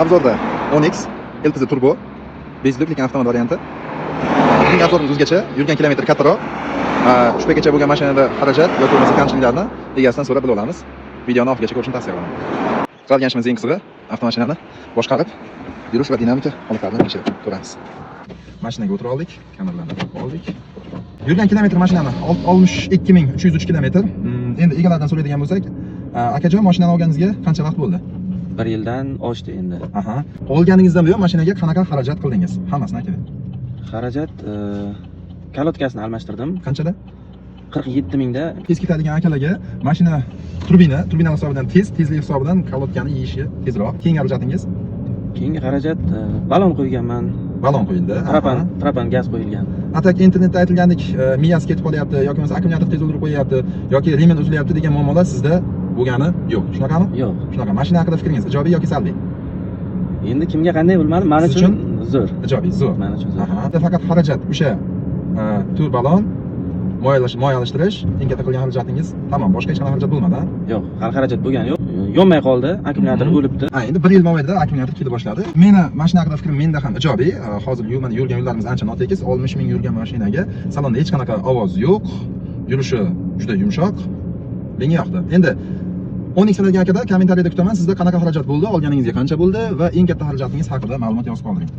Obzorda Onyx LTZ Turbo bezdek lekin avtomat varianti. Bizning obzorimiz o'zgacha, yurgan kilometr kattaroq. Shu paytgacha bo'lgan mashinada xarajat yoki bo'lmasa kamchiliklarni egasidan so'rab bilib olamiz. Videoni oxirigacha ko'rishni tavsiya qilaman. Qiladigan ishimiz eng qisqasi avtomashinani boshqarib, yurish va dinamika holatlarini tekshirib ko'ramiz. Mashinaga o'tira oldik, kamerlarni topib oldik. Yurgan kilometr mashinani 62303 kilometr. Endi egalaridan so'raydigan bo'lsak, akajon mashinani olganingizga qancha vaqt bo'ldi? 1 yildan oshdi endi. Aha. Olganingizdan buyon mashinaga qanaqa xarajat qildingiz? Hammasini ayting. Xarajat kalotkasini almashtirdim. Qanchada? 47 mingda. Tez ketadigan akalarga mashina turbina hisobidan tezlik hisobidan kalotkani yeyishi tezroq. Keyingi xarajatingiz? Keyingi xarajat balon qo'yganman. Balon qo'yildi. Propan gaz qo'yilgan. Atak internetda aytilgandek, miyasi ketib qolyapti yoki bo'lmasa akkumulyator tez o'ldirib qo'yyapti yoki remen uzilyapti degan muammolar sizda bo'lgani yo'q. Shunaqami? Yo'q. Shunaqa. Mashina haqida fikringiz ijobiy yoki salbiy? Endi kimga qanday bilmadim, men uchun zo'r. Ijobiy, zo'r. Men uchun zo'r. Aha. Faqat xarajat o'sha tur balon moy almashtirish, eng katta qilgan xarajatingiz tamom, boshqa hech qanaqa xarajat bo'lmadi. Yo'q, hali xarajat bo'lgani yo'q. Yonmay qoldi, akkumulyator o'libdi. Endi 1 yil mobaynida akkumulyator kela boshladi. Meni mashina haqida fikrim menda ham ijobiy. Hozir yurgan yo'llarimiz ancha notekis. 60 ming yurgan mashinaga salonda hech qanaqa ovoz yo'q. Yurishi juda yumshoq. Menga yoqdi. Endi Onyx degan akada kommentariyada kutaman. Sizda qanaqa xarajat bo'ldi, olganingizga qancha bo'ldi va eng katta xarajatingiz haqida ma'lumot yozib qoldiring.